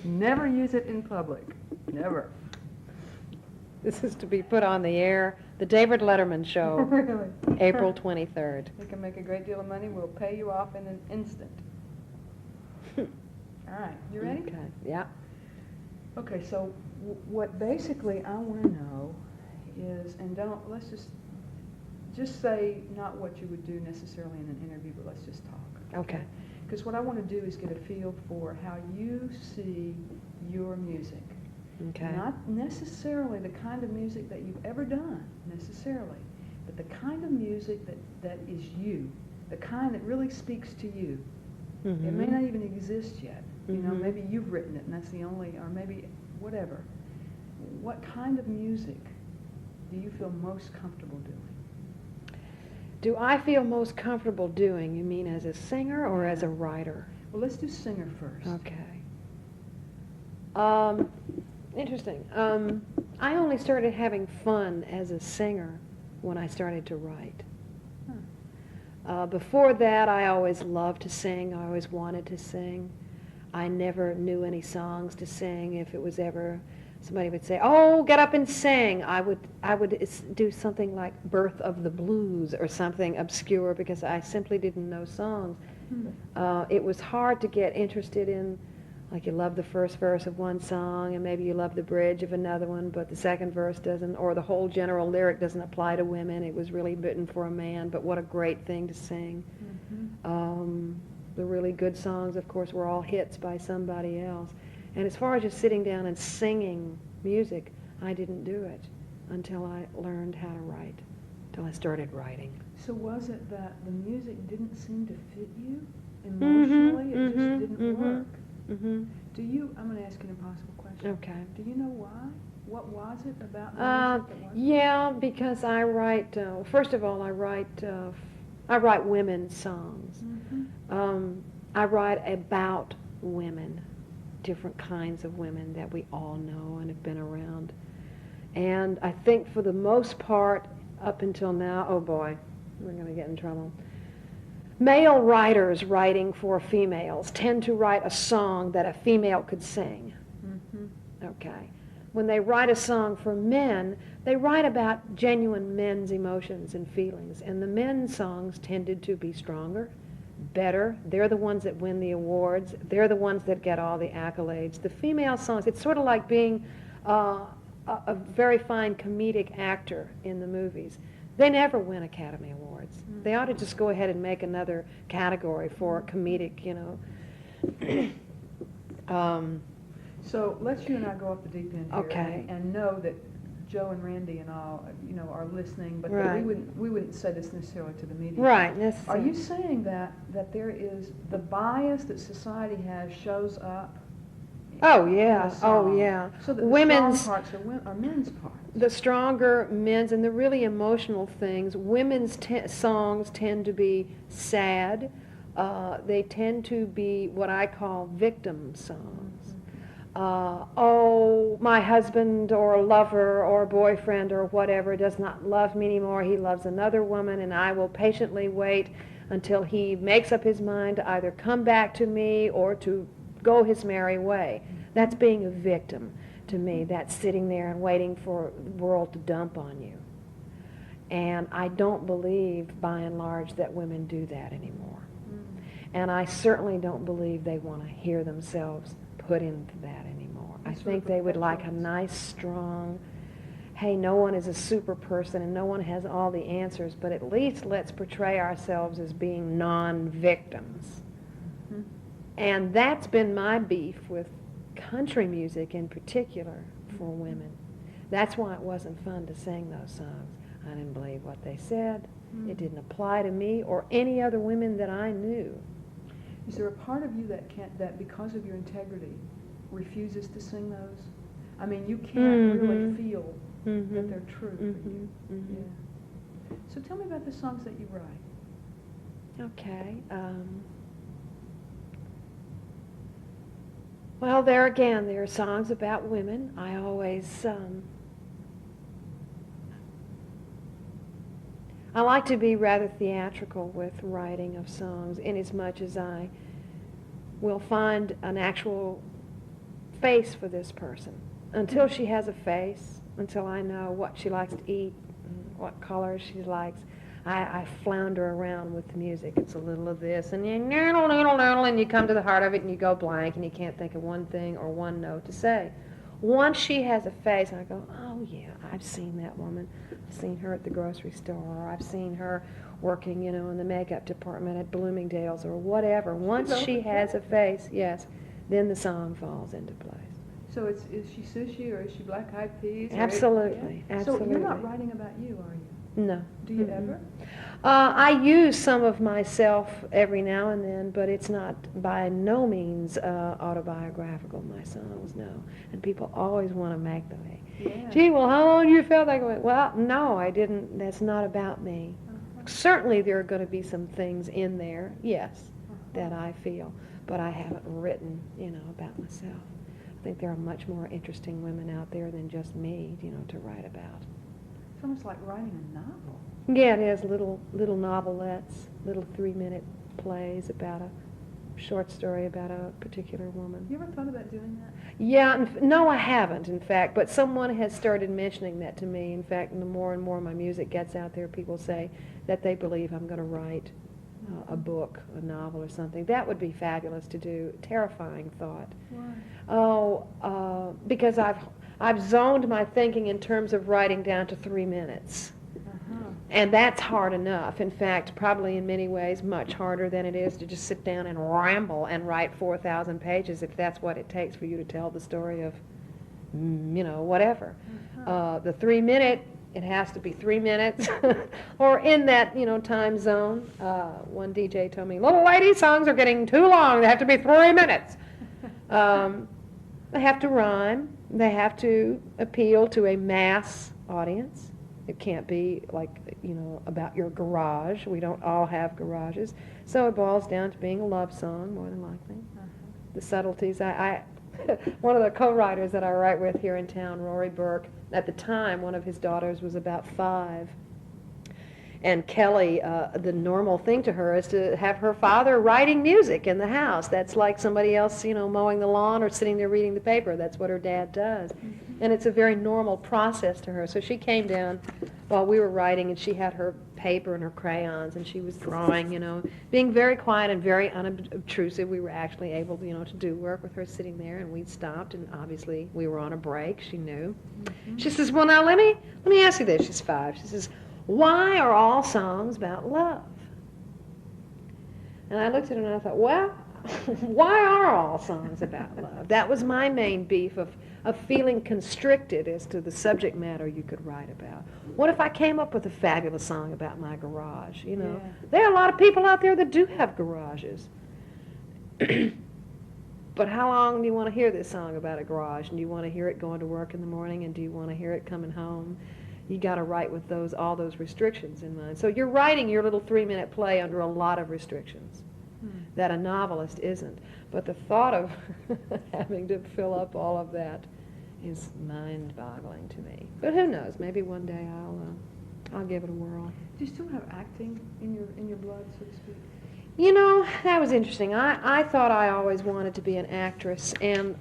Never use it in public. Never. This is to be put on the air, the David Letterman Show, Really. April 23rd. You can make a great deal of money. We'll pay you off in an instant. All right, you ready? Okay, yeah. Okay, so what basically I want to know is, and let's just say not what you would do necessarily in an interview, but let's just talk. Okay. Because what I want to do is get a feel for how you see your music. Okay. Not necessarily the kind of music that you've ever done, necessarily, but the kind of music that is you, the kind that really speaks to you. Mm-hmm. It may not even exist yet. You know, Mm-hmm. maybe you've written it and that's the only, or maybe whatever. What kind of music do you feel most comfortable doing? Do I feel most comfortable doing, you mean as a singer or as a writer? Well, let's do singer first. Okay. Interesting. I only started having fun as a singer when I started to write. Before that, I always loved to sing. I always wanted to sing. I never knew any songs to sing. If it was ever somebody would say, "Oh, get up and sing," I would do something like "Birth of the Blues" or something obscure because I simply didn't know songs. It was hard to get interested in. Like you love the first verse of one song and maybe you love the bridge of another one, but the second verse doesn't, or the whole general lyric doesn't apply to women. It was really written for a man, but what a great thing to sing. Mm-hmm. The really good songs, of course, were all hits by somebody else. And as far as just sitting down and singing music, I didn't do it until I learned how to write, until I started writing. So was it that the music didn't seem to fit you emotionally? It just didn't work? Mm-hmm. Do you, I'm going to ask you an impossible question. Okay. Do you know why? What was it about the music that wasn't? Yeah, because I write, first of all, I write women's songs. Mm-hmm. I write about women, different kinds of women that we all know and have been around. And I think for the most part, up until now, oh boy, we're going to get in trouble. Male writers writing for females tend to write a song that a female could sing. Mm-hmm. Okay. When they write a song for men, they write about genuine men's emotions and feelings. And the men's songs tended to be stronger, better. They're the ones that win the awards. They're the ones that get all the accolades. The female songs, it's sort of like being a very fine comedic actor in the movies. They never win Academy Awards. Mm-hmm. They ought to just go ahead and make another category for comedic, you know. So let's you and I go off the deep end here Okay. and know that Joe and Randy and all, you know, are listening, but that Right. we wouldn't say this necessarily to the media. Right. Are you saying that there is the bias that society has shows up? Oh in yeah. the Oh song? yeah. So that the Women's strong parts are men's parts. the stronger men's and the really emotional things. Women's songs tend to be sad. They tend to be what I call victim songs. Oh, my husband or lover or boyfriend or whatever does not love me anymore. He loves another woman, and I will patiently wait until he makes up his mind to either come back to me or to go his merry way. That's being a victim to me. That's sitting there and waiting for the world to dump on you. And I don't believe, by and large, that women do that anymore. And I certainly don't believe they want to hear themselves put into that anymore. I think they would like a nice, strong, hey, no one is a super person and no one has all the answers, but at least let's portray ourselves as being non-victims. Mm-hmm. And that's been my beef with country music in particular for women. That's why it wasn't fun to sing those songs. I didn't believe what they said. It didn't apply to me or any other women that I knew. Is there a part of you that because of your integrity refuses to sing those? I mean, you can't really feel that they're true for you. Yeah. So tell me about the songs that you write. Okay. Well, there again, there are songs about women. I always, I like to be rather theatrical with writing of songs, inasmuch as I will find an actual space for this person. Until she has a face, until I know what she likes to eat, what colors she likes, I flounder around with the music. It's a little of this, and and you come to the heart of it, and you go blank, and you can't think of one thing or one note to say. Once she has a face, I go, oh yeah, I've seen that woman. I've seen her at the grocery store, or I've seen her working, in the makeup department at Bloomingdale's, or whatever. Once she has a face, yes, then the song falls into place. So is she sushi, or is she black eyed peas? Absolutely, yeah? absolutely. So you're not writing about you, are you? No. Do you ever? I use some of myself every now and then, but it's not by no means autobiographical, my songs, no. And people always want to make them. Yeah. Gee, well, how long do you feel that way? Well, no, I didn't. That's not about me. Certainly there are going to be some things in there, yes, that I feel, but I haven't written, about myself. I think there are much more interesting women out there than just me, to write about. It's almost like writing a novel. Yeah, it is, little novelettes, little 3-minute plays about a short story about a particular woman. You ever thought about doing that? Yeah, no, I haven't, in fact, but someone has started mentioning that to me. In fact, the more and more my music gets out there, people say that they believe I'm going to write a book, a novel or something. That would be fabulous to do. Terrifying thought. Why? Oh, because I've zoned my thinking in terms of writing down to 3 minutes. And that's hard enough. In fact, probably in many ways much harder than it is to just sit down and ramble and write 4,000 pages if that's what it takes for you to tell the story of, whatever. The 3 minute, it has to be 3 minutes or in that, time zone. One DJ told me, little lady songs are getting too long. They have to be 3 minutes. They have to rhyme. They have to appeal to a mass audience. It can't be like, about your garage. We don't all have garages. So it boils down to being a love song, more than likely. The subtleties. One of the co-writers that I write with here in town, Rory Burke, at the time, one of his daughters was about 5. And Kelly, the normal thing to her is to have her father writing music in the house. That's like somebody else, mowing the lawn or sitting there reading the paper. That's what her dad does. And it's a very normal process to her. So she came down while we were writing, and she had her paper and her crayons, and she was drawing, being very quiet and very unobtrusive. We were actually able, to do work with her sitting there, and we stopped, and obviously we were on a break. She knew. She says, well, now let me ask you this. She's 5. She says, why are all songs about love? And I looked at her and I thought, well, why are all songs about love? That was my main beef of feeling constricted as to the subject matter you could write about. What if I came up with a fabulous song about my garage? Yeah. There are a lot of people out there that do have garages. But how long do you want to hear this song about a garage? And do you want to hear it going to work in the morning? And do you want to hear it coming home? You got to write with all those restrictions in mind. So you're writing your little 3-minute play under a lot of restrictions that a novelist isn't. But the thought of having to fill up all of that is mind-boggling to me. But who knows? Maybe one day I'll give it a whirl. Do you still have acting in your blood, so to speak? That was interesting. I thought I always wanted to be an actress, and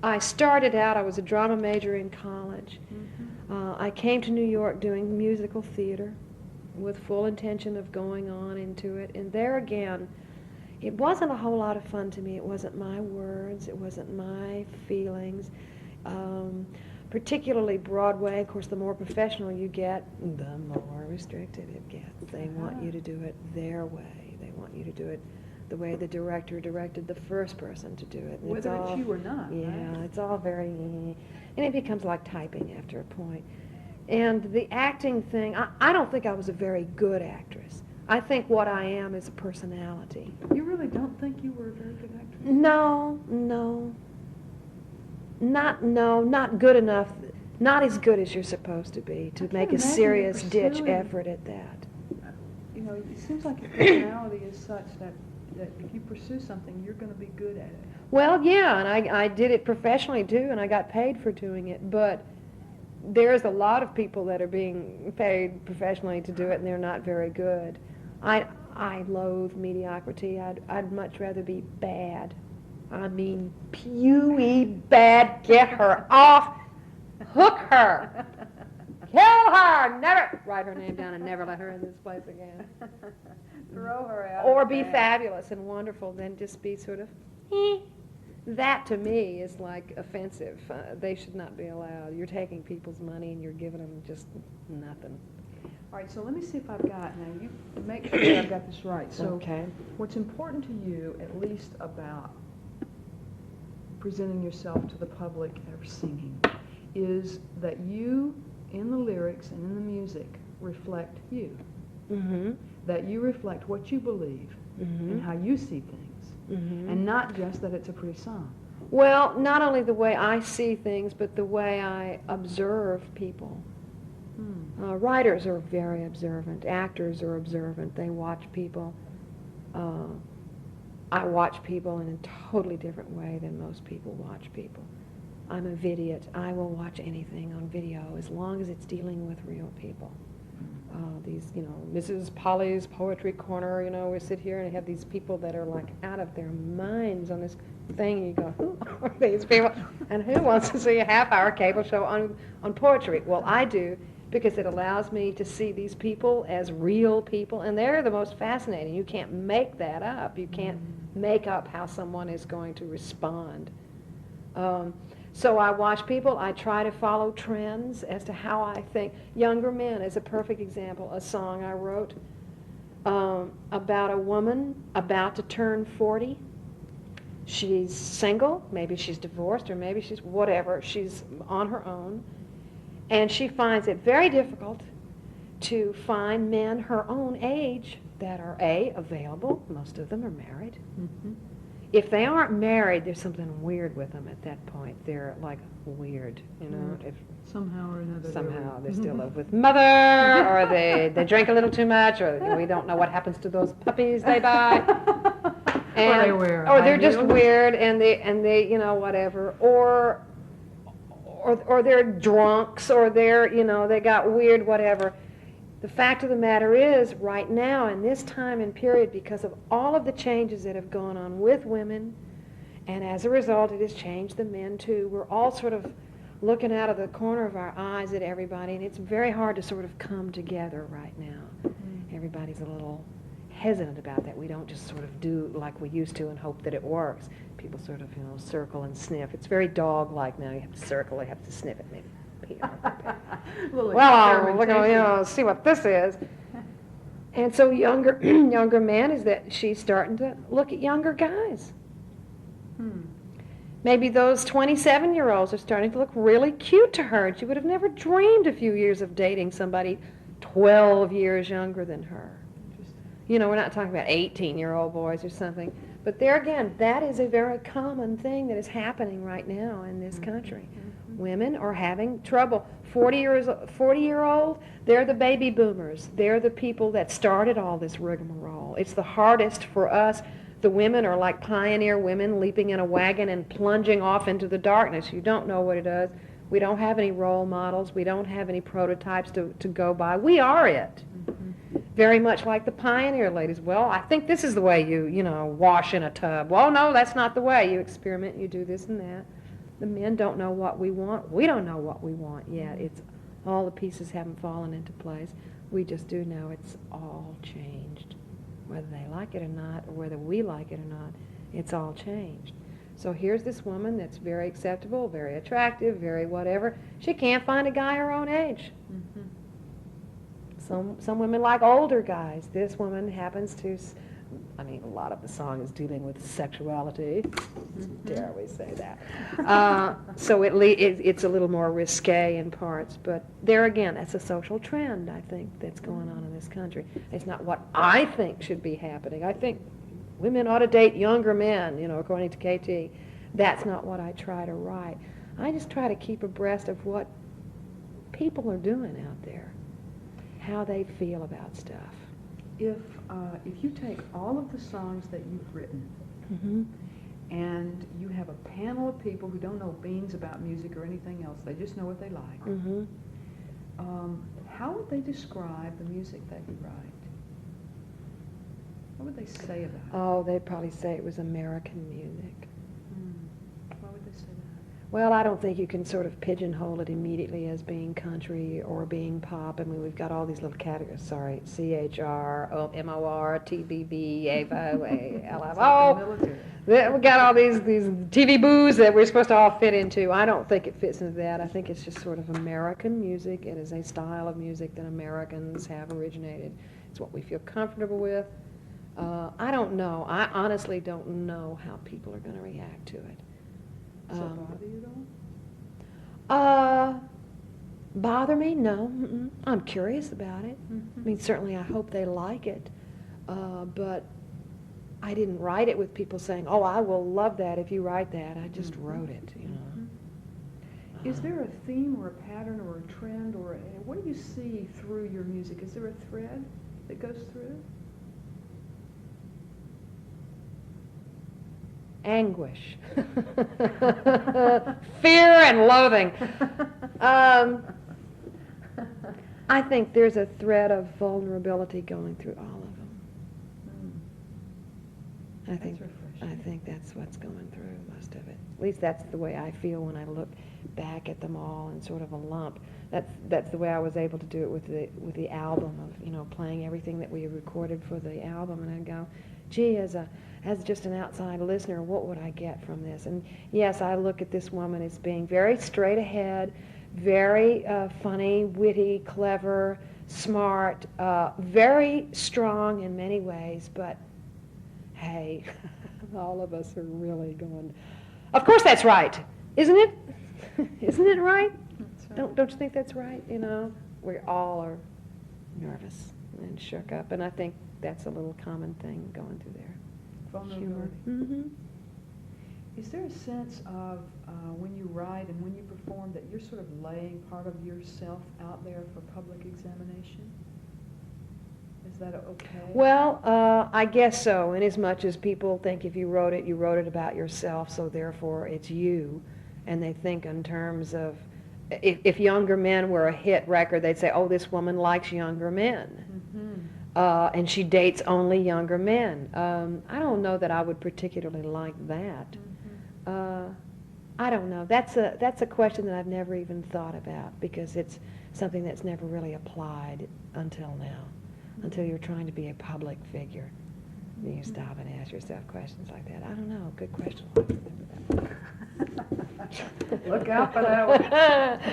I started out, I was a drama major in college. I came to New York doing musical theater with full intention of going on into it. And there again, it wasn't a whole lot of fun to me. It wasn't my words. It wasn't my feelings. Particularly Broadway, of course, the more professional you get, the more restricted it gets. They want you to do it their way. They want you to do it the way the director directed the first person to do it. And whether it's you or not. Yeah, right? it's all very, and it becomes like typing after a point. And the acting thing, I don't think I was a very good actress. I think what I am is a personality. You really don't think you were a very good actress? No. Not good enough, not as good as you're supposed to be to make a serious ditch effort at that. It seems like your personality is such that if you pursue something, you're going to be good at it. Well, yeah, and I did it professionally too, and I got paid for doing it, but there's a lot of people that are being paid professionally to do it, and they're not very good. I loathe mediocrity. I'd much rather be bad I mean, pewy bad, get her off, hook her, kill her, never, write her name down and never let her in this place again. Throw her out. Or be fabulous and wonderful, then just be sort of, That to me is like offensive. They should not be allowed. You're taking people's money and you're giving them just nothing. All right, so let me see if I've got, now you make sure that I've got this right. So Okay. what's important to you, at least about presenting yourself to the public or singing, is that you, in the lyrics and in the music, reflect you. Mm-hmm. That you reflect what you believe and how you see things, and not just that it's a pretty song. Well, not only the way I see things, but the way I observe people. Writers are very observant. Actors are observant. They watch people. I watch people in a totally different way than most people watch people. I'm a vidiot. I will watch anything on video as long as it's dealing with real people. These, Mrs. Polly's Poetry Corner, we sit here and have these people that are like out of their minds on this thing, and you go, who are these people? And who wants to see a half-hour cable show on poetry? Well, I do, because it allows me to see these people as real people, and they're the most fascinating. You can't make that up. You can't make up how someone is going to respond. So I watch people. I try to follow trends as to how I think. Younger Men is a perfect example, a song I wrote about a woman about to turn 40. She's single, maybe she's divorced, or maybe she's whatever. She's on her own. And she finds it very difficult to find men her own age that are, A, available. Most of them are married. If they aren't married, there's something weird with them at that point. They're like weird, If Somehow or another. somehow they still live with mother, or they drink a little too much, or we don't know what happens to those puppies they buy. Or they wear or they're high just heels. weird, and they whatever, or they're drunks, or they're they got weird whatever. The fact of the matter is, right now in this time and period, because of all of the changes that have gone on with women, and as a result it has changed the men too, we're all sort of looking out of the corner of our eyes at everybody, and it's very hard to sort of come together right now. Everybody's a little hesitant about that. We don't just sort of do like we used to and hope that it works. People sort of, circle and sniff. It's very dog-like now. You have to circle, you have to sniff it, maybe pee on it. Well, I'll look, see what this is. And so younger man is that she's starting to look at younger guys. Maybe those 27-year-olds are starting to look really cute to her, and she would have never dreamed a few years of dating somebody 12 years younger than her. We're not talking about 18-year-old boys or something. But there again, that is a very common thing that is happening right now in this country. Women are having trouble. 40-year-old, they're the baby boomers. They're the people that started all this rigmarole. It's the hardest for us. The women are like pioneer women leaping in a wagon and plunging off into the darkness. You don't know what it is. We don't have any role models. We don't have any prototypes to go by. We are it. Very much like the pioneer ladies. Well, I think this is the way you wash in a tub. Well, no, that's not the way. You experiment, you do this and that. The men don't know what we want. We don't know what we want yet. It's all the pieces haven't fallen into place. We just do know it's all changed. Whether they like it or not, or whether we like it or not, it's all changed. So here's this woman that's very acceptable, very attractive, very whatever. She can't find a guy her own age. Some women like older guys. This woman happens to, a lot of the song is dealing with sexuality. Dare we say that? So it's a little more risque in parts. But there again, that's a social trend, I think, that's going on in this country. It's not what I think should be happening. I think women ought to date younger men, according to KT. That's not what I try to write. I just try to keep abreast of what people are doing out there, how they feel about stuff. If you take all of the songs that you've written and you have a panel of people who don't know beans about music or anything else, they just know what they like, how would they describe the music that you write? What would they say about it? Oh, they'd probably say it was American music. Well, I don't think you can sort of pigeonhole it immediately as being country or being pop. I mean, we've got all these little categories. Sorry, CHR, MOR, TBB, AVO, LFO. We got all these TV boos that we're supposed to all fit into. I don't think it fits into that. I think it's just sort of American music. It is a style of music that Americans have originated. It's what we feel comfortable with. I don't know. I honestly don't know how people are going to react to it. Does it bother you at all? Bother me? No. Mm-mm. I'm curious about it. Mm-hmm. I mean, certainly I hope they like it, but I didn't write it with people saying, oh, I will love that if you write that. I just wrote it, you know. Mm-hmm. Is there a theme or a pattern or a trend or what do you see through your music? Is there a thread that goes through? Anguish, fear and loathing. I think there's a thread of vulnerability going through all of them. I think that's what's going through most of it. At least that's the way I feel when I look back at them all in sort of a lump. That's the way I was able to do it with the album of, you know, playing everything that we had recorded for the album, and I'd go, gee, as just an outside listener, what would I get from this? And yes, I look at this woman as being very straight ahead, very funny, witty, clever, smart, very strong in many ways, but hey, all of us are really going, of course that's right, isn't it? Isn't it right? That's right. Don't you think that's right? You know, we all are nervous and shook up, and I think that's a little common thing going through there. Vulnerability. Mm-hmm. Is there a sense of when you write and when you perform that you're sort of laying part of yourself out there for public examination? Is that okay? Well, I guess so, inasmuch as people think if you wrote it about yourself, so therefore it's you. And they think in terms of, if Younger Men were a hit record, they'd say, oh, this woman likes younger men. Mm-hmm. And she dates only younger men. I don't know that I would particularly like that. Mm-hmm. I don't know. That's a question that I've never even thought about, because it's something that's never really applied until now, until you're trying to be a public figure. Then you stop and ask yourself questions like that. I don't know. Good question. Look out for that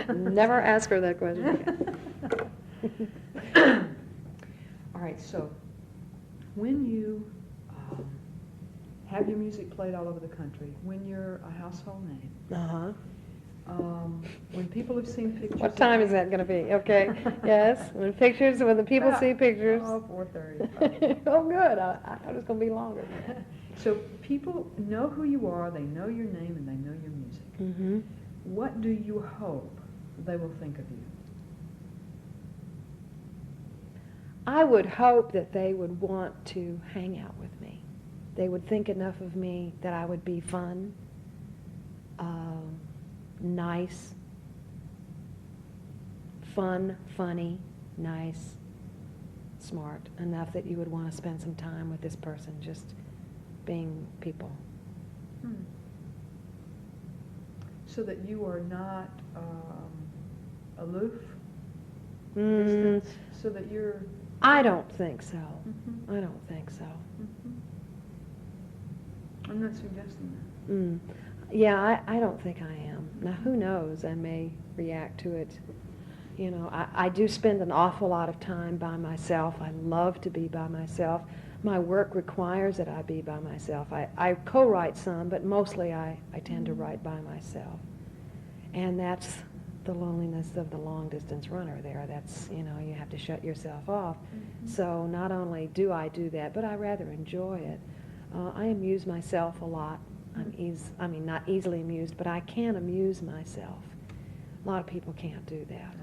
one. Never ask her that question again. All right, so when you have your music played all over the country, when you're a household name, when people have seen pictures... What time is that going to be? Okay, yes, when the people see pictures... Oh, 4:30. Oh, good. I thought it was going to be longer. So people know who you are, they know your name, and they know your music. Mm-hmm. What do you hope they will think of you? I would hope that they would want to hang out with me. They would think enough of me that I would be fun, nice, funny, nice, smart, enough that you would want to spend some time with this person, just being people. So that you are not aloof? So that you're... I don't think so. Mm-hmm. I don't think so. Mm-hmm. I'm not suggesting that. Yeah, I don't think I am. Now, who knows? I may react to it. You know, I do spend an awful lot of time by myself. I love to be by myself. My work requires that I be by myself. I co-write some, but mostly I tend to write by myself. And that's the loneliness of the long-distance runner there. That's, you know, you have to shut yourself off. Mm-hmm. So not only do I do that, but I rather enjoy it. I amuse myself a lot. I mean, not easily amused, but I can amuse myself. A lot of people can't do that.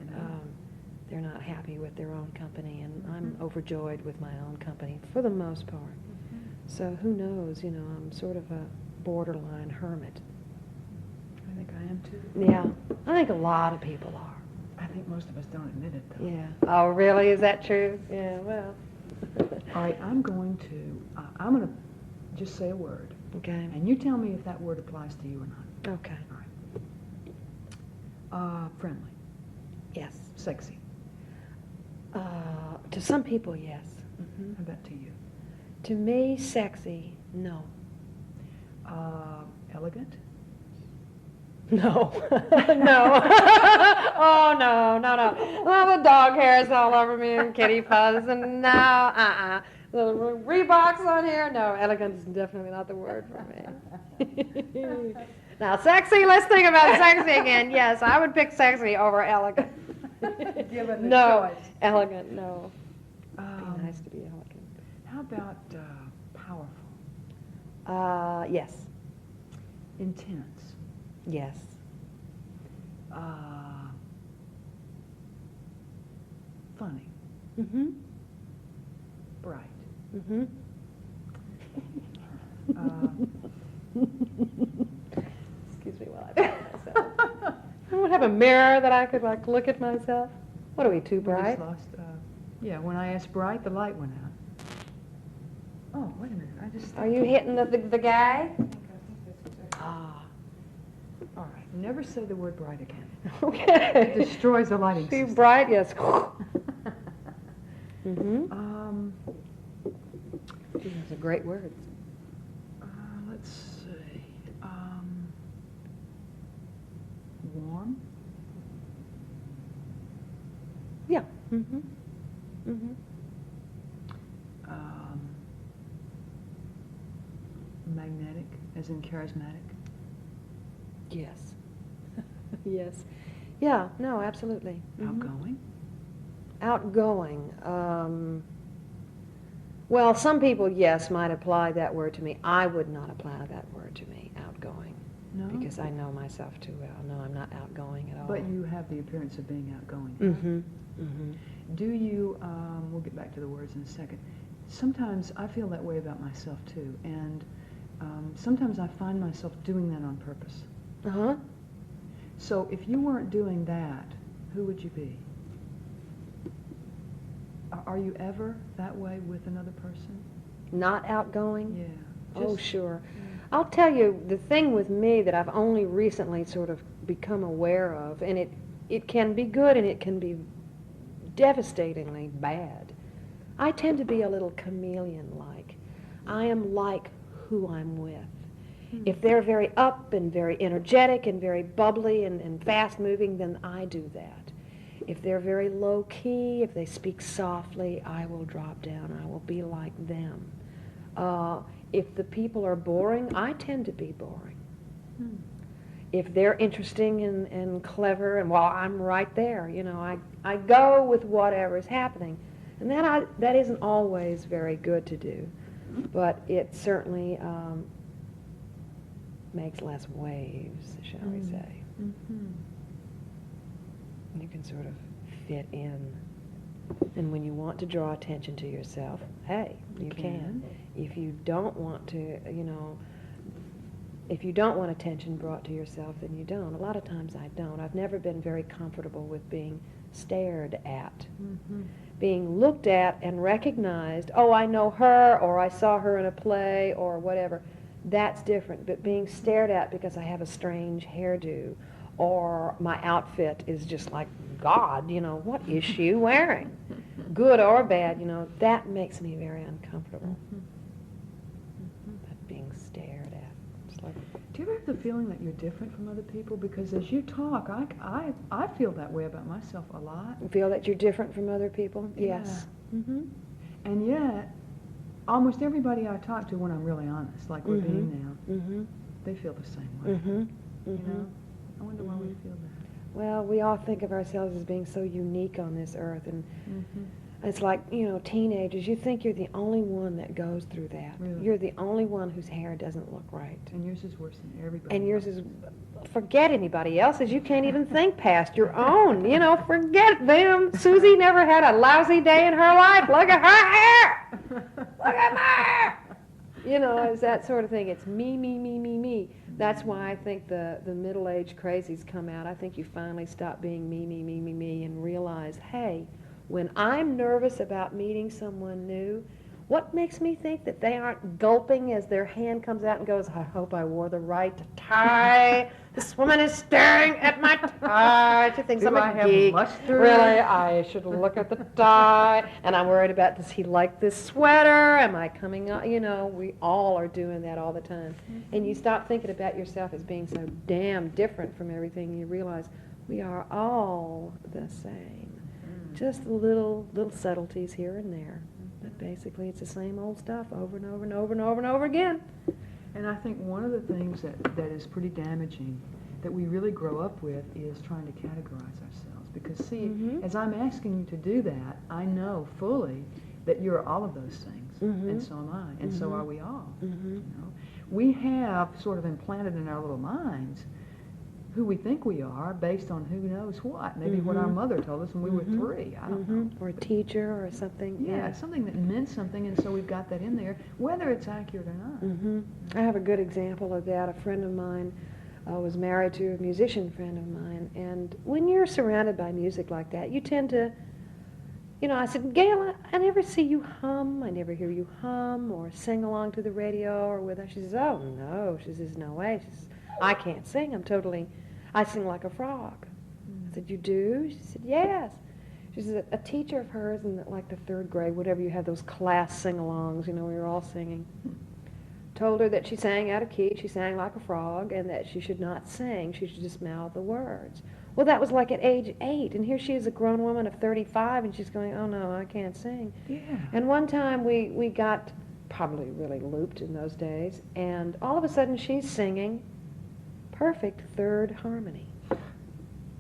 They're not happy with their own company, and I'm overjoyed with my own company for the most part. Mm-hmm. So who knows, you know, I'm sort of a borderline hermit. I think I am too. Yeah, I think a lot of people are. I think most of us don't admit it, though. Yeah. Oh, really? Is that true? Yeah, well. All right, I'm going to just say a word. Okay. And you tell me if that word applies to you or not. Okay. All right. Friendly. Yes. Sexy. To some people, yes. How about to you? To me, sexy, no. Elegant? No. No. Oh, no, no, no. Well, the dog hairs all over me and kitty paws, and no, The Reeboks on here, no, elegant is definitely not the word for me. Now, sexy, let's think about sexy again. Yes, I would pick sexy over elegant. Given the No, choice. elegant, no. It'd be nice to be elegant. How about powerful? Yes. Intense? Yes. Funny? Mm-hmm. Bright? Mm-hmm. Excuse me while I think of myself. I would have a mirror that I could like look at myself. What are we, too We bright? just lost, yeah, when I asked bright, the light went out. Oh, wait a minute, I just... Are you hitting the guy? I think that's exactly... Ah. All right, never say the word bright again. Okay. It destroys the lighting Too system. bright, yes. Mm-hmm. Those are great words. Let's see. Warm? Yeah. Mm-hmm. Mm-hmm. Magnetic, as in charismatic? Yes. Yes. Yeah, no, absolutely. Mm-hmm. Outgoing? Outgoing. Well, some people, yes, might apply that word to me. I would not apply that word to me, outgoing. No? Because I know myself too well. No, I'm not outgoing at all. But you have the appearance of being outgoing. Mm-hmm. Mm-hmm. Do you, we'll get back to the words in a second. Sometimes I feel that way about myself too, and sometimes I find myself doing that on purpose. Uh-huh. So if you weren't doing that, who would you be? Are you ever that way with another person? Not outgoing? Yeah. Oh, sure. I'll tell you, the thing with me that I've only recently sort of become aware of, and it can be good and it can be devastatingly bad. I tend to be a little chameleon-like. I am like who I'm with. If they're very up and very energetic and very bubbly and fast-moving, then I do that. If they're very low-key, if they speak softly, I will drop down. I will be like them. If the people are boring, I tend to be boring. If they're interesting and clever, and well, I'm right there. You know, I go with whatever is happening. And that isn't always very good to do, but it certainly makes less waves, shall we say. Mm-hmm. You can sort of fit in. And when you want to draw attention to yourself, hey, you can. If you don't want to, you know, if you don't want attention brought to yourself, then you don't. A lot of times I don't. I've never been very comfortable with being stared at. Being looked at and recognized, oh, I know her, or I saw her in a play, or whatever. That's different. But being stared at because I have a strange hairdo, or my outfit is just like, God, you know, what is she wearing? Good or bad, you know, that makes me very uncomfortable. But being stared at. It's like, Do you ever have the feeling that you're different from other people? Because as you talk, I feel that way about myself a lot. feel that you're different from other people? Yes. Mm-hmm. And yet, almost everybody I talk to, when I'm really honest, like we're being now, they feel the same way. You know? I wonder why we feel that. Well, we all think of ourselves as being so unique on this earth, and it's like, you know, teenagers, you think you're the only one that goes through that. Really? You're the only one whose hair doesn't look right. And yours is worse than everybody. And yours is, forget anybody else's, you can't even think past your own, you know, forget them. Susie never had a lousy day in her life. Look at her hair! Look at my hair! You know, it's that sort of thing. It's me, me, me, me, me. That's why I think the middle-aged crazies come out. I think you finally stop being me, me, me, me, me, and realize, hey, when I'm nervous about meeting someone new, What makes me think that they aren't gulping as their hand comes out and goes, I hope I wore the right tie. This woman is staring at my tie. She thinks I'm a geek. Really, I should look at the tie. And I'm worried about, does he like this sweater? Am I coming on? You know, we all are doing that all the time. And you stop thinking about yourself as being so damn different from everything. You realize we are all the same. Just little subtleties here and there. But basically, it's the same old stuff over and over and over and over and over again. And I think one of the things that is pretty damaging that we really grow up with is trying to categorize ourselves. Because, see, as I'm asking you to do that, I know fully that you're all of those things, and so am I, and so are we all. You know? We have sort of implanted in our little minds who we think we are based on who knows what. Maybe what our mother told us when we were 3. I don't know. Or a teacher or something. Yeah, something that meant something, and so we've got that in there, whether it's accurate or not. I have a good example of that. A friend of mine was married to a musician friend of mine, and when you're surrounded by music like that, you tend to, you know, I said, Gail, I never see you hum. I never hear you hum or sing along to the radio or with her. She says, oh, no. She says, no way. She says, I can't sing. I sing like a frog. I said, you do? She said, yes. She said, a teacher of hers in like the 3rd grade, whatever, you have those class sing-alongs, you know, we were all singing, told her that she sang out of key, she sang like a frog, and that she should not sing, she should just mouth the words. Well, that was like at age 8, and here she is a grown woman of 35, and she's going, oh no, I can't sing. Yeah. And one time we got probably really looped in those days, and all of a sudden she's singing perfect 3rd harmony.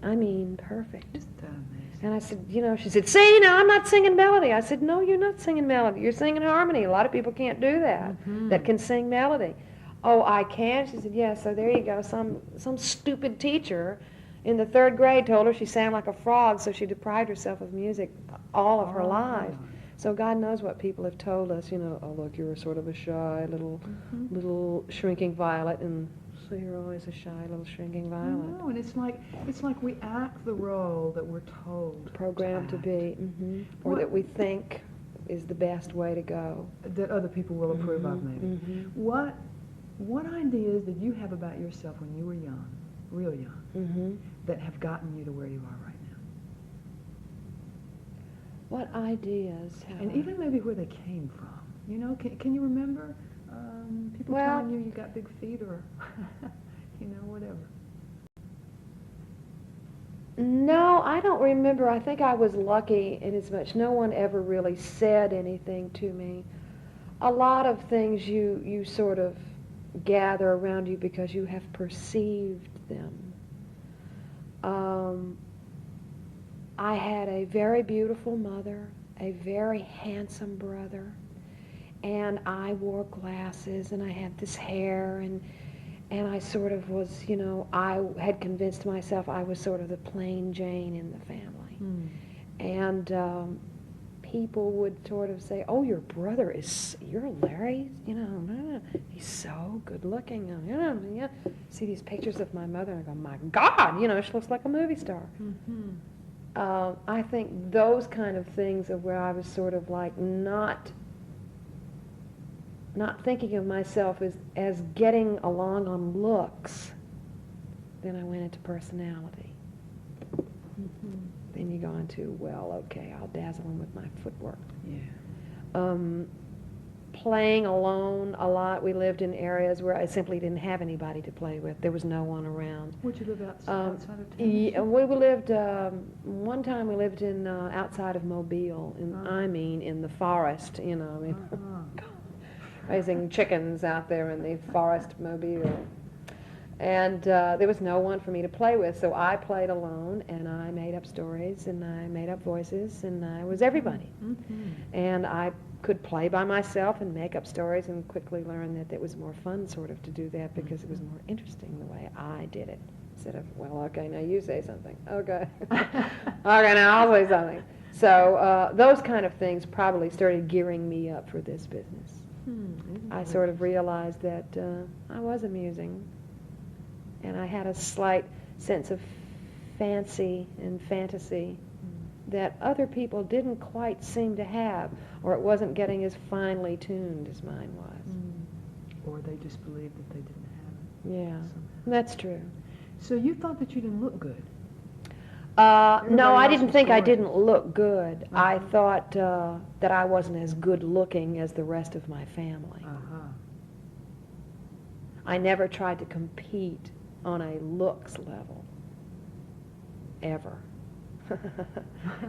I mean, perfect. Just amazing. And I said, you know, she said, see, now I'm not singing melody. I said, no, you're not singing melody. You're singing harmony. A lot of people can't do that, that can sing melody. Oh, I can? She said, yeah, so there you go. Some stupid teacher in the 3rd grade told her she sang like a frog, so she deprived herself of music all of her life. So God knows what people have told us, you know, oh, look, you're sort of a shy little shrinking violet, and so you're always a shy little shrinking violet. No, and it's like we act the role that we're told. Programmed to be, or that we think is the best way to go. That other people will approve of, maybe. What ideas did you have about yourself when you were young, real young, that have gotten you to where you are right now? What ideas have And even maybe where they came from. You know, can you remember? People telling you got big feet or, you know, whatever. No, I don't remember. I think I was lucky in as much no one ever really said anything to me. A lot of things you sort of gather around you because you have perceived them. I had a very beautiful mother, a very handsome brother, and I wore glasses, and I had this hair, and I sort of was, you know, I had convinced myself I was sort of the plain Jane in the family. And people would sort of say, oh, your brother is, you're Larry, you know, he's so good looking. You know, see these pictures of my mother, and I go, my God, you know, she looks like a movie star. I think those kind of things are where I was sort of like not thinking of myself as getting along on looks. Then I went into personality. Then you go into, well, okay, I'll dazzle them with my footwork. Playing alone a lot. We lived in areas where I simply didn't have anybody to play with. There was no one around. Would you live outside of town? We lived, one time we lived in outside of Mobile, in the forest, you know. I mean, raising chickens out there in the forest Mobile. And there was no one for me to play with, so I played alone, and I made up stories, and I made up voices, and I was everybody. And I could play by myself and make up stories, and quickly learned that it was more fun sort of to do that because it was more interesting the way I did it. Instead of, well, okay, now you say something. Okay. Okay, now I'll say something. So those kind of things probably started gearing me up for this business. I sort of realized that I was amusing, and I had a slight sense of fancy and fantasy that other people didn't quite seem to have, or it wasn't getting as finely tuned as mine was. Or they just believed that they didn't have it. Yeah, somehow. that's true. So you thought that you didn't look good? No, Everybody I else didn't was think I gorgeous. didn't look good. I Uh-huh. thought that I wasn't as good looking as the rest of my family. Uh-huh. I never tried to compete on a looks level, ever.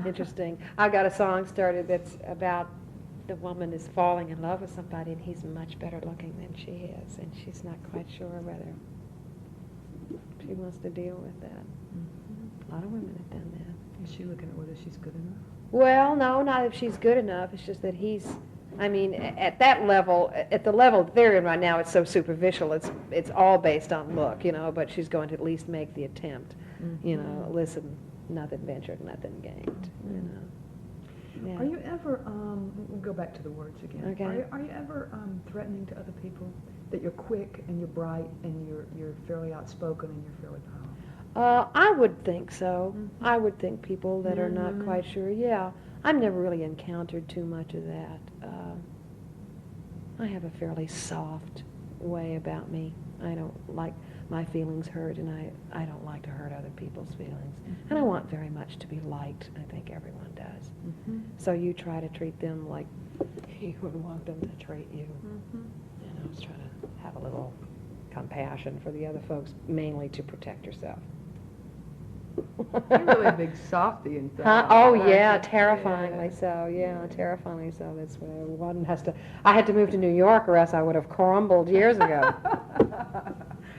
Interesting. I got a song started that's about the woman is falling in love with somebody and he's much better looking than she is, and she's not quite sure whether she wants to deal with that. Mm-hmm. A lot of women have done that. Is she looking at whether she's good enough? Well, no, not if she's good enough. It's just that I mean, at that level, at the level they're in right now, it's so superficial. It's all based on look, but she's going to at least make the attempt. Mm-hmm. Listen, nothing ventured, nothing gained. Yeah. Are you ever, we'll go back to the words again. Okay. Are you ever threatening to other people that you're quick and you're bright and you're fairly outspoken and you're fairly powerful? I would think so. Mhm. I would think people that are not Mhm. quite sure. Yeah, I've never really encountered too much of that. I have a fairly soft way about me. I don't like my feelings hurt, and I don't like to hurt other people's feelings. And I want very much to be liked. I think everyone does. Mm-hmm. So you try to treat them like you would want them to treat you. Mm-hmm. Just try to have a little compassion for the other folks, mainly to protect yourself. You're really a big softie inside. Huh? Oh aren't yeah, you? terrifyingly so. Yeah, terrifyingly so. That's why one has to. I had to move to New York, or else I would have crumbled years ago.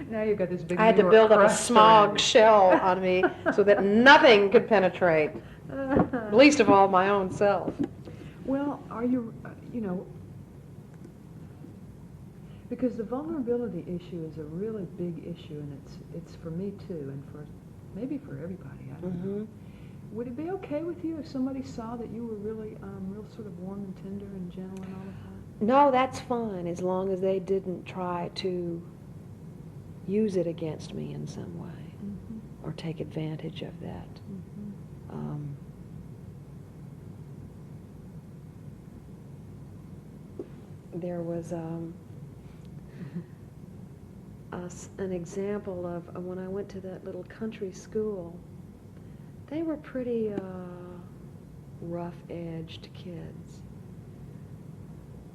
Now you've got this big. I had to New build York up a crust smog around shell on me so that nothing could penetrate, you. least of all my own self. Well, are you, because the vulnerability issue is a really big issue, and it's for me too, and maybe for everybody. I don't know. Would it be okay with you if somebody saw that you were really, real sort of warm and tender and gentle and all of that? No, that's fine, as long as they didn't try to use it against me in some way, or take advantage of that. There was an example of when I went to that little country school. They were pretty rough-edged kids.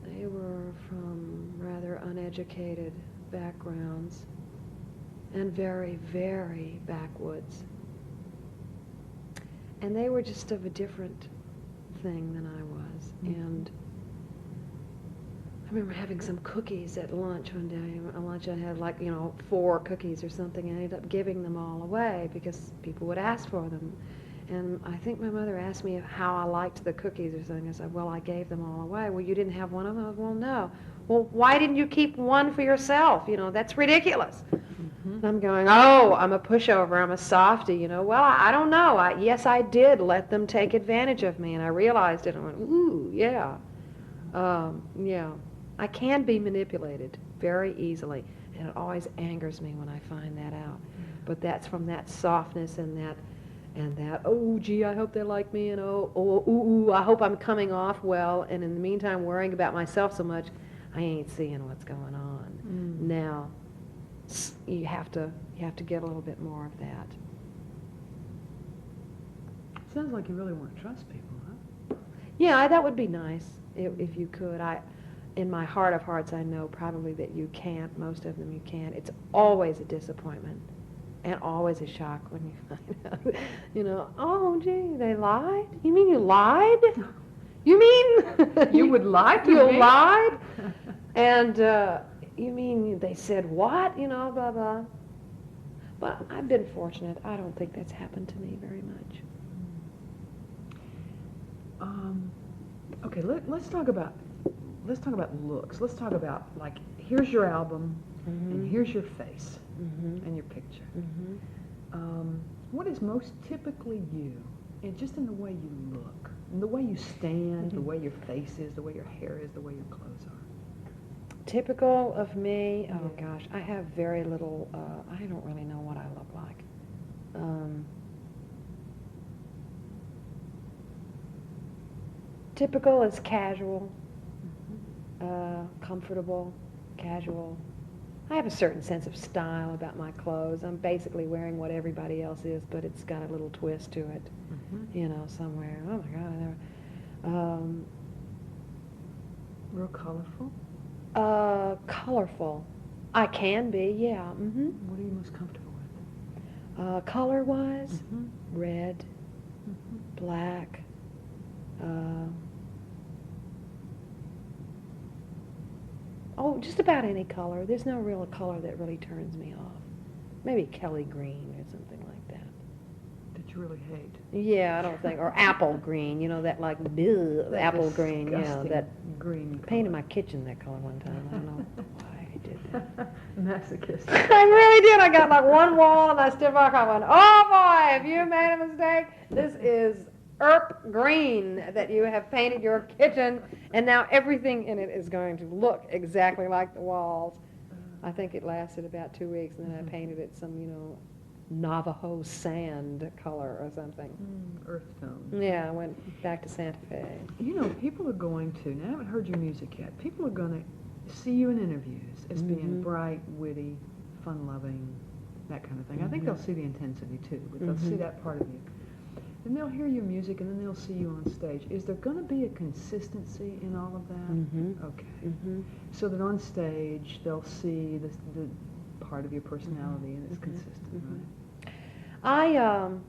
They were from rather uneducated backgrounds and very, very backwoods. And they were just of a different thing than I was. And I remember having some cookies at lunch one day. At lunch I had 4 cookies or something, and I ended up giving them all away because people would ask for them. And I think my mother asked me how I liked the cookies or something. I said, well, I gave them all away. Well, you didn't have one of them? Well, no. Well, why didn't you keep one for yourself? That's ridiculous. And I'm going, oh, I'm a pushover, I'm a softie, Well, I don't know. Yes, I did let them take advantage of me, and I realized it. I went, ooh, yeah. Yeah. I can be manipulated very easily, and it always angers me when I find that out. But that's from that softness and that, oh, gee, I hope they like me, and ooh, I hope I'm coming off well, and in the meantime, worrying about myself so much, I ain't seeing what's going on. Now, you have to get a little bit more of that. Sounds like you really want to trust people, huh? Yeah, that would be nice if you could. In my heart of hearts, I know probably that you can't. Most of them you can't. It's always a disappointment and always a shock when you find out, oh, gee, they lied? You mean you lied? You mean? You would lie to you me? You lied? And you mean they said what? Blah, blah. But I've been fortunate. I don't think that's happened to me very much. Okay, let's talk about looks. Let's talk about, here's your album, and here's your face, and your picture. What is most typically you, and just in the way you look, and the way you stand, the way your face is, the way your hair is, the way your clothes are? Typical of me? Oh, gosh, I have very little, I don't really know what I look like. Typical is casual, comfortable, casual. I have a certain sense of style about my clothes. I'm basically wearing what everybody else is, but it's got a little twist to it, somewhere. Oh my God, I never. Real colorful? Colorful. I can be, yeah. What are you most comfortable with? Color-wise, red, black, just about any color. There's no real color that really turns me off. Maybe Kelly green or something like that. That you really hate? Yeah, I don't think, or apple green, that like bleh, That apple green, that green color. Painted my kitchen that color one time. I don't know why I did that. Masochistic. I really did. I got like one wall and I stood back. I went, oh boy, have you made a mistake? This is Earp green that you have painted your kitchen, and now everything in it is going to look exactly like the walls. I think it lasted about 2 weeks, and then I painted it some, Navajo sand color or something. Earth tone. Yeah, I went back to Santa Fe. People are going to, now I haven't heard your music yet, people are going to see you in interviews as being bright, witty, fun-loving, that kind of thing. I think they'll see the intensity too, but they'll see that part of you. Then they'll hear your music, and then they'll see you on stage. Is there going to be a consistency in all of that? Okay. So that on stage, they'll see the part of your personality, and it's consistent, right?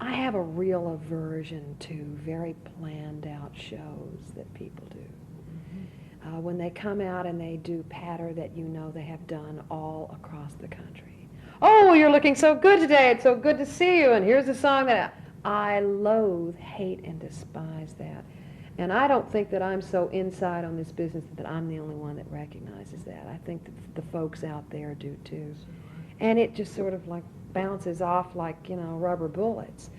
I have a real aversion to very planned out shows that people do. When they come out and they do patter that they have done all across the country. Oh, you're looking so good today. It's so good to see you. And here's a song that I loathe, hate, and despise that. And I don't think that I'm so inside on this business that I'm the only one that recognizes that. I think that the folks out there do too. And it just sort of like bounces off like, rubber bullets.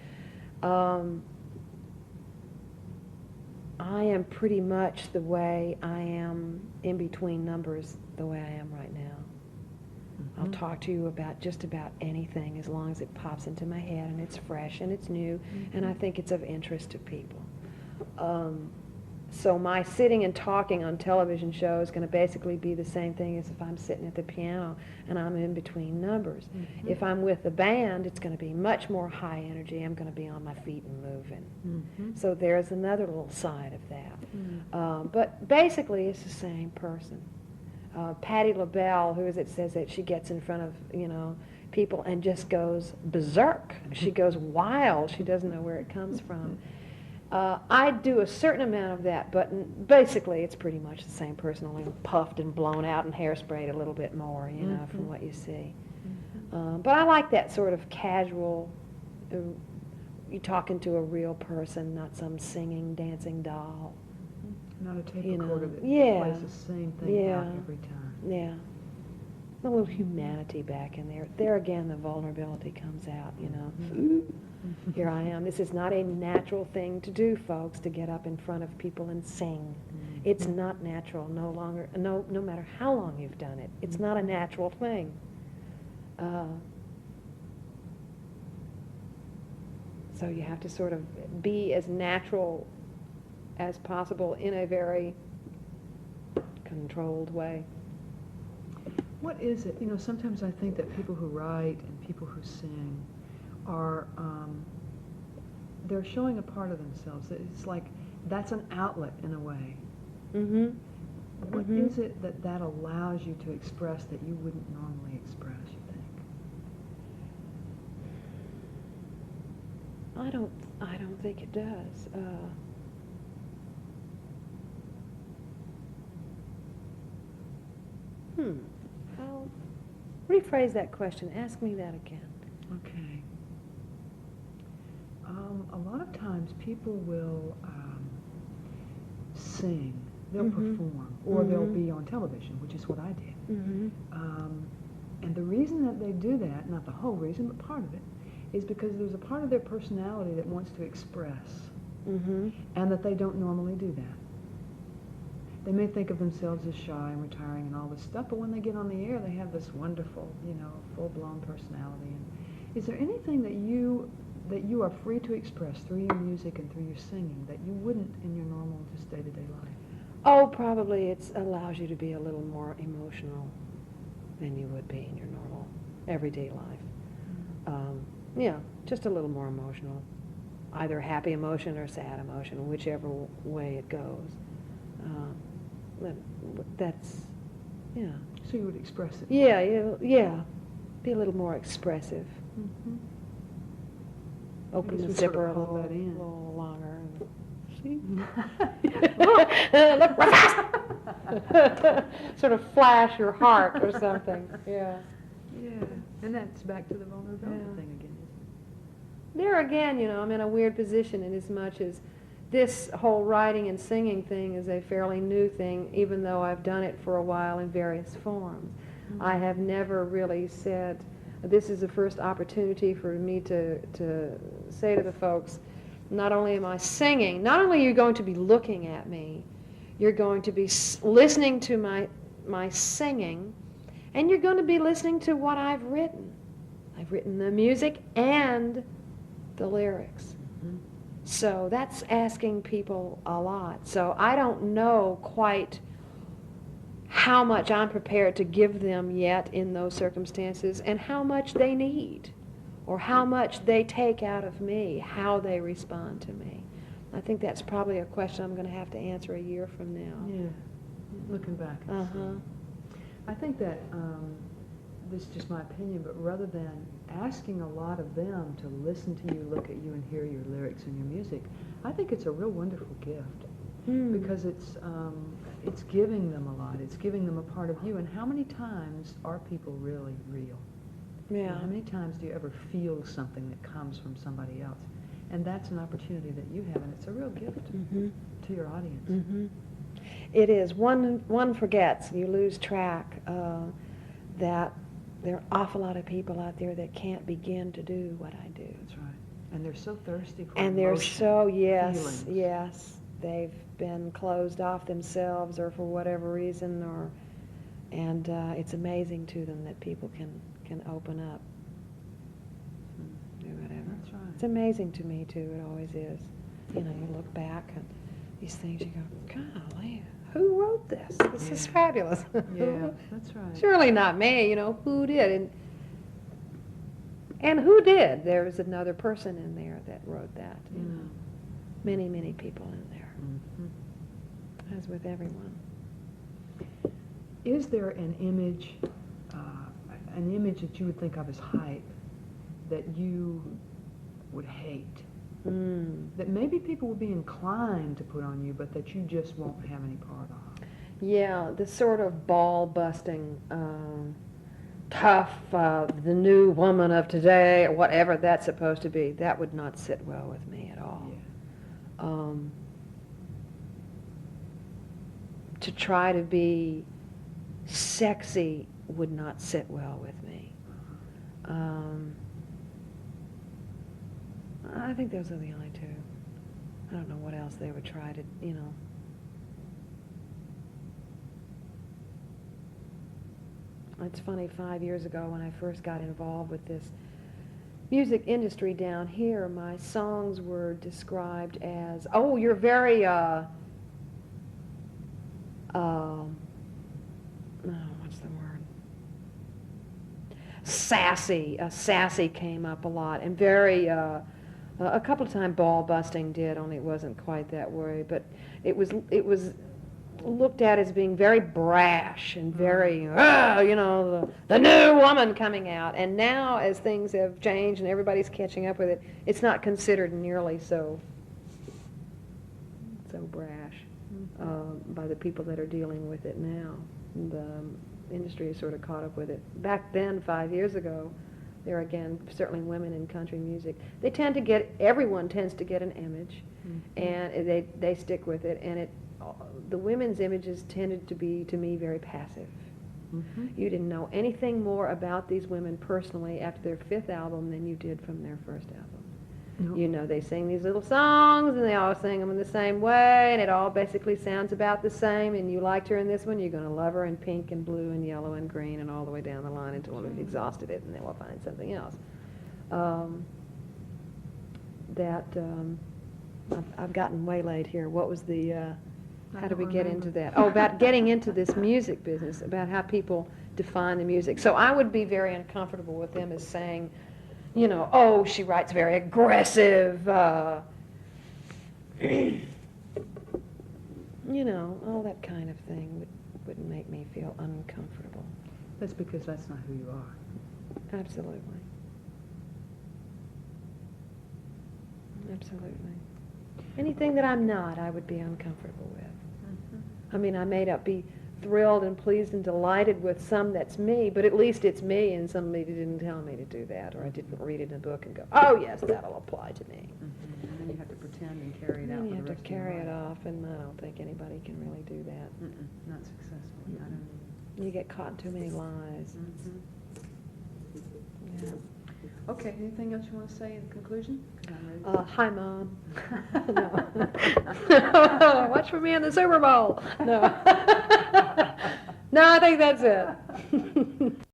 I am pretty much the way I am in between numbers the way I am right now. I'll talk to you about just about anything as long as it pops into my head and it's fresh and it's new and I think it's of interest to people. So my sitting and talking on television show is going to basically be the same thing as if I'm sitting at the piano and I'm in between numbers. If I'm with the band, it's going to be much more high energy. I'm going to be on my feet and moving. So there's another little side of that. But basically, it's the same person. Patti LaBelle, says that she gets in front of, people and just goes berserk. She goes wild. She doesn't know where it comes from. I do a certain amount of that, but basically it's pretty much the same person, only puffed and blown out and hairsprayed a little bit more, from what you see. But I like that sort of casual, you talking to a real person, not some singing, dancing doll. Not a tape recorder that plays the same thing out every time. Yeah. A little humanity back in there. There again, the vulnerability comes out, Here I am. This is not a natural thing to do, folks, to get up in front of people and sing. It's not natural, no matter how long you've done it. It's not a natural thing. So you have to sort of be as natural as possible in a very controlled way. What is it? Sometimes I think that people who write and people who sing are, they're showing a part of themselves. It's like that's an outlet in a way. What is it that allows you to express that you wouldn't normally express, you think? I don't think it does. I'll rephrase that question. Ask me that again. Okay. A lot of times people will sing, they'll perform, or they'll be on television, which is what I did. And the reason that they do that, not the whole reason, but part of it, is because there's a part of their personality that wants to express, and that they don't normally do that. They may think of themselves as shy and retiring and all this stuff, but when they get on the air, they have this wonderful, full-blown personality. And is there anything that you are free to express through your music and through your singing that you wouldn't in your normal, just day-to-day life? Oh, probably it allows you to be a little more emotional than you would be in your normal, everyday life. Yeah, just a little more emotional. Either happy emotion or sad emotion, whichever way it goes. That's, yeah. So you would express it? Yeah. Be a little more expressive. Mm-hmm. Open the zipper a little longer. See? Look real fast. Sort of flash your heart or something. Yeah. Yeah. And that's back to the vulnerability thing again. There again, I'm in a weird position in as much as this whole writing and singing thing is a fairly new thing, even though I've done it for a while in various forms. Mm-hmm. I have never really said, this is the first opportunity for me to say to the folks, not only am I singing, not only are you going to be looking at me, you're going to be listening to my singing, and you're going to be listening to what I've written. I've written the music and the lyrics. Mm-hmm. So that's asking people a lot. So I don't know quite how much I'm prepared to give them yet in those circumstances and how much they need or how much they take out of me, how they respond to me. I think that's probably a question I'm going to have to answer a year from now. Yeah, looking back. I think that, this is just my opinion, but rather than asking a lot of them to listen to you, look at you, and hear your lyrics and your music, I think it's a real wonderful gift. Because it's giving them a lot. It's giving them a part of you. And how many times are people really real? Yeah. How many times do you ever feel something that comes from somebody else? And that's an opportunity that you have, and it's a real gift to your audience. Mm-hmm. It is. One forgets, you lose track that there are an awful lot of people out there that can't begin to do what I do. That's right. And they're so thirsty for and emotion, they're feelings. yes. They've been closed off themselves or for whatever reason, and it's amazing to them that people can open up. Do whatever. That's right. It's amazing to me too. It always is. You look back at these things, you go, golly, who wrote this? This is fabulous. Yeah, that's right. Surely not me. Who did? And who did? There was another person in there that wrote that. Many, many people in there. Mm-hmm. As with everyone. Is there an image that you would think of as hype that you would hate? That maybe people would be inclined to put on you, but that you just won't have any part of? Yeah, the sort of ball-busting, tough, the new woman of today, or whatever that's supposed to be, that would not sit well with me at all. Yeah. To try to be sexy would not sit well with me. I think those are the only two. I don't know what else they would try to, It's funny, 5 years ago when I first got involved with this music industry down here, my songs were described as, oh, you're very, what's the word? Sassy. Sassy came up a lot, and very, a couple of times ball busting did, only it wasn't quite that way, but it was looked at as being very brash and very, the new woman coming out. And now, as things have changed and everybody's catching up with it, it's not considered nearly so brash by the people that are dealing with it now. The industry has sort of caught up with it. Back then, 5 years ago, there again, certainly women in country music, everyone tends to get an image, and they stick with it, and the women's images tended to be, to me, very passive. You didn't know anything more about these women personally after their fifth album than you did from their first album. Nope. They sing these little songs, and they all sing them in the same way, and it all basically sounds about the same, and you liked her in this one, you're going to love her in pink and blue and yellow and green and all the way down the line until we've exhausted it, and then we'll find something else. that, I've gotten waylaid here. What was the, how do we get into that? Oh, about getting into this music business, about how people define the music. So I would be very uncomfortable with them as saying, you know, oh, she writes very aggressive, you know, all that kind of thing would make me feel uncomfortable. That's because that's not who you are. Absolutely. Absolutely. Anything that I'm not, I would be uncomfortable with. I mean, I may not be thrilled and pleased and delighted with some that's me, but at least it's me, and somebody didn't tell me to do that, or I didn't read it in a book and go, oh yes, that'll apply to me. And then you have to pretend and carry it out. And you for have the to rest of your carry it life. off, and I don't think anybody can really do that. Not successfully. I don't. You get caught in too many lies. Yeah. Okay, anything else you want to say in conclusion? 'Cause I'm ready to- Hi, Mom. No. Watch for me in the Super Bowl. No. No, I think that's it.